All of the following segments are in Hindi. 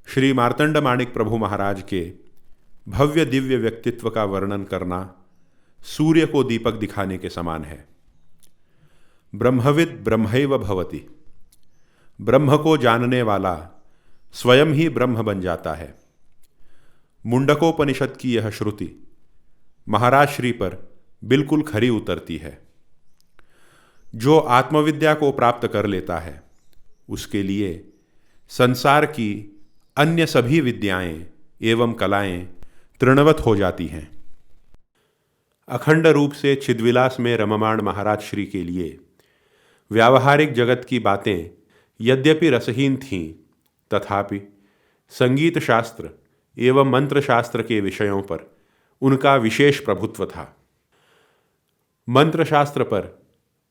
श्री मार्तंड माणिक प्रभु महाराज के भव्य दिव्य व्यक्तित्व का वर्णन करना सूर्य को दीपक दिखाने के समान है। ब्रह्मविद ब्रह्मैव भवति। ब्रह्म को जानने वाला स्वयं ही ब्रह्म बन जाता है। मुंडकोपनिषद की यह श्रुति महाराज श्री पर बिल्कुल खरी उतरती है। जो आत्मविद्या को प्राप्त कर लेता है उसके लिए संसार की अन्य सभी विद्याएं एवं कलाएं तृणवत हो जाती हैं। अखंड रूप से चिद्विलास में रममाण महाराज श्री के लिए व्यावहारिक जगत की बातें यद्यपि रसहीन थीं, तथापि संगीत शास्त्र एवं मंत्र शास्त्र के विषयों पर उनका विशेष प्रभुत्व था। मंत्र शास्त्र पर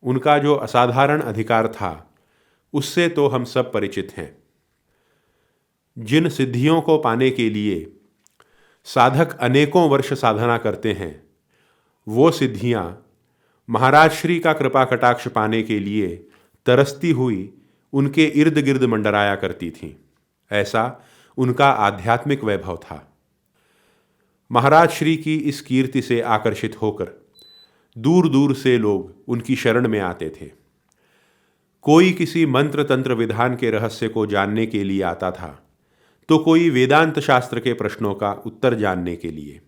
उनका जो असाधारण अधिकार था उससे तो हम सब परिचित हैं। जिन सिद्धियों को पाने के लिए साधक अनेकों वर्ष साधना करते हैं, वो सिद्धियां महाराज श्री का कृपा कटाक्ष पाने के लिए तरसती हुई उनके इर्द गिर्द मंडराया करती थीं। ऐसा उनका आध्यात्मिक वैभव था। महाराज श्री की इस कीर्ति से आकर्षित होकर दूर दूर से लोग उनकी शरण में आते थे। कोई किसी मंत्र तंत्र विधान के रहस्य को जानने के लिए आता था, तो कोई वेदांत शास्त्र के प्रश्नों का उत्तर जानने के लिए,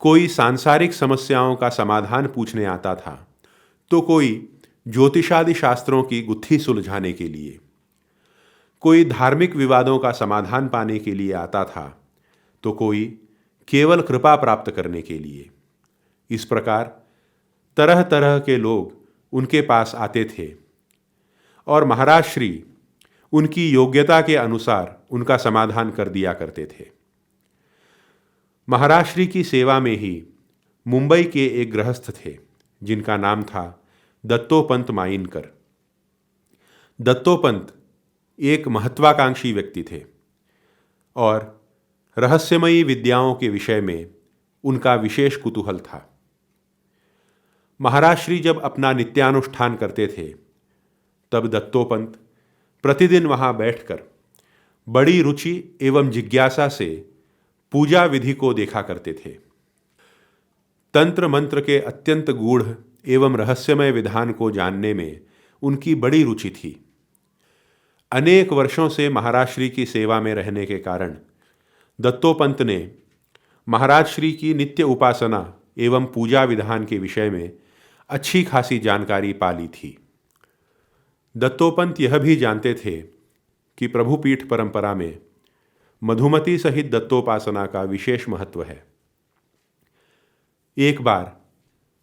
कोई सांसारिक समस्याओं का समाधान पूछने आता था, तो कोई ज्योतिषादि शास्त्रों की गुत्थी सुलझाने के लिए, कोई धार्मिक विवादों का समाधान पाने के लिए आता था, तो कोई केवल कृपा प्राप्त करने के लिए। इस प्रकार तरह तरह के लोग उनके पास आते थे और महाराज श्री उनकी योग्यता के अनुसार उनका समाधान कर दिया करते थे। महाराज श्री की सेवा में ही मुंबई के एक गृहस्थ थे जिनका नाम था दत्तोपंत माइनकर। दत्तोपंत एक महत्वाकांक्षी व्यक्ति थे और रहस्यमयी विद्याओं के विषय में उनका विशेष कुतूहल था। महाराज श्री जब अपना नित्यानुष्ठान करते थे तब दत्तोपंत प्रतिदिन वहां बैठकर बड़ी रुचि एवं जिज्ञासा से पूजा विधि को देखा करते थे। तंत्र मंत्र के अत्यंत गूढ़ एवं रहस्यमय विधान को जानने में उनकी बड़ी रुचि थी। अनेक वर्षों से महाराज श्री की सेवा में रहने के कारण दत्तोपंत ने महाराज श्री की नित्य उपासना एवं पूजा विधान के विषय में अच्छी खासी जानकारी पा ली थी। दत्तोपंत यह भी जानते थे कि प्रभुपीठ परंपरा में मधुमती सहित दत्तोपासना का विशेष महत्व है। एक बार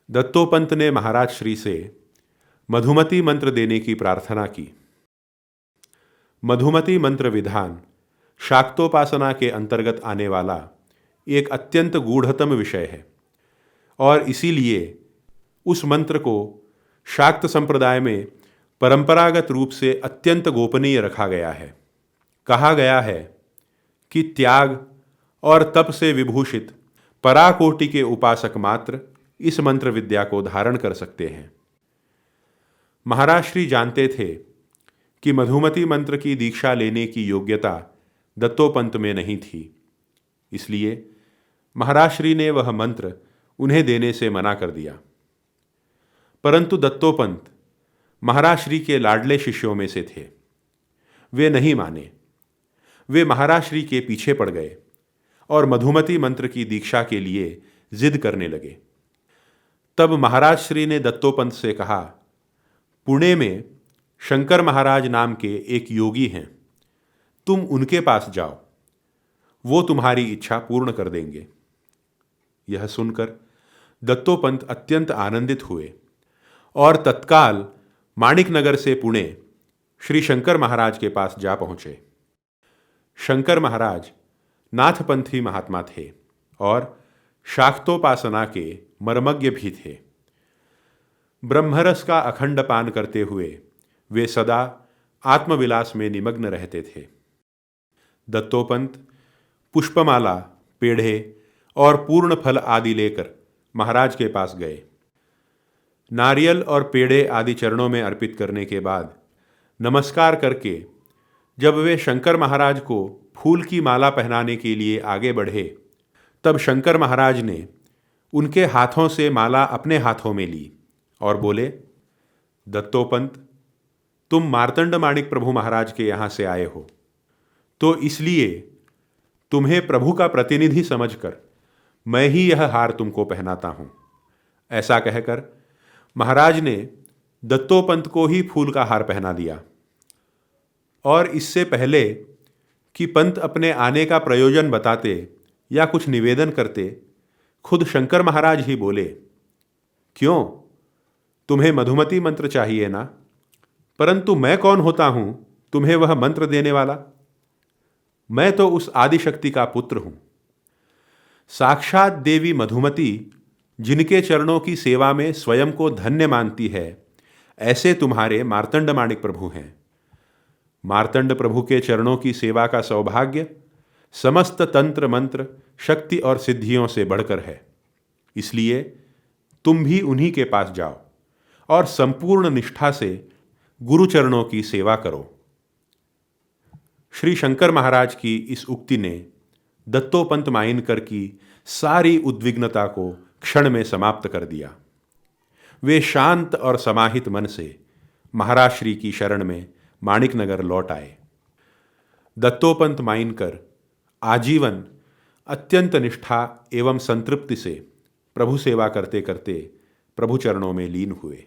दत्तोपंत ने महाराज श्री से मधुमती मंत्र देने की प्रार्थना की। मधुमती मंत्र विधान शाक्तोपासना के अंतर्गत आने वाला एक अत्यंत गूढ़तम विषय है और इसीलिए उस मंत्र को शाक्त संप्रदाय में परंपरागत रूप से अत्यंत गोपनीय रखा गया है। कहा गया है कि त्याग और तप से विभूषित पराकोटि के उपासक मात्र इस मंत्र विद्या को धारण कर सकते हैं। महाराज श्री जानते थे कि मधुमती मंत्र की दीक्षा लेने की योग्यता दत्तोपंत में नहीं थी, इसलिए महाराज श्री ने वह मंत्र उन्हें देने से मना कर दिया। परंतु दत्तोपंत महाराज श्री के लाडले शिष्यों में से थे। वे नहीं माने। वे महाराज श्री के पीछे पड़ गए और मधुमती मंत्र की दीक्षा के लिए जिद करने लगे। तब महाराज श्री ने दत्तोपंत से कहा, पुणे में शंकर महाराज नाम के एक योगी हैं, तुम उनके पास जाओ, वो तुम्हारी इच्छा पूर्ण कर देंगे। यह सुनकर दत्तोपंत अत्यंत आनंदित हुए और तत्काल माणिक नगर से पुणे श्री शंकर महाराज के पास जा पहुंचे। शंकर महाराज नाथपंथी महात्मा थे और शाक्तोपासना के मर्मज्ञ भी थे। ब्रह्मरस का अखंड पान करते हुए वे सदा आत्मविलास में निमग्न रहते थे। दत्तोपंत पुष्पमाला, पेढ़े और पूर्ण फल आदि लेकर महाराज के पास गए। नारियल और पेड़े आदि चरणों में अर्पित करने के बाद नमस्कार करके जब वे शंकर महाराज को फूल की माला पहनाने के लिए आगे बढ़े, तब शंकर महाराज ने उनके हाथों से माला अपने हाथों में ली और बोले, दत्तोपंत, तुम मार्तंड माणिक प्रभु महाराज के यहाँ से आए हो, तो इसलिए तुम्हें प्रभु का प्रतिनिधि समझकर मैं ही यह हार तुमको पहनाता हूँ। ऐसा कहकर महाराज ने दत्तोपंत को ही फूल का हार पहना दिया। और इससे पहले कि पंत अपने आने का प्रयोजन बताते या कुछ निवेदन करते, खुद शंकर महाराज ही बोले, क्यों, तुम्हें मधुमती मंत्र चाहिए ना? परंतु मैं कौन होता हूं तुम्हें वह मंत्र देने वाला? मैं तो उस आदिशक्ति का पुत्र हूं। साक्षात देवी मधुमती जिनके चरणों की सेवा में स्वयं को धन्य मानती है, ऐसे तुम्हारे मार्तंड माणिक प्रभु हैं। मार्तंड प्रभु के चरणों की सेवा का सौभाग्य समस्त तंत्र मंत्र, शक्ति और सिद्धियों से बढ़कर है। इसलिए तुम भी उन्हीं के पास जाओ और संपूर्ण निष्ठा से गुरु चरणों की सेवा करो। श्री शंकर महाराज की इस उक्ति ने दत्तोपंत माइनकर की सारी उद्विग्नता को क्षण में समाप्त कर दिया। वे शांत और समाहित मन से महाराज श्री की शरण में माणिकनगर लौट आए। दत्तोपंत माइनकर आजीवन अत्यंत निष्ठा एवं संतृप्ति से प्रभु सेवा करते करते प्रभु चरणों में लीन हुए।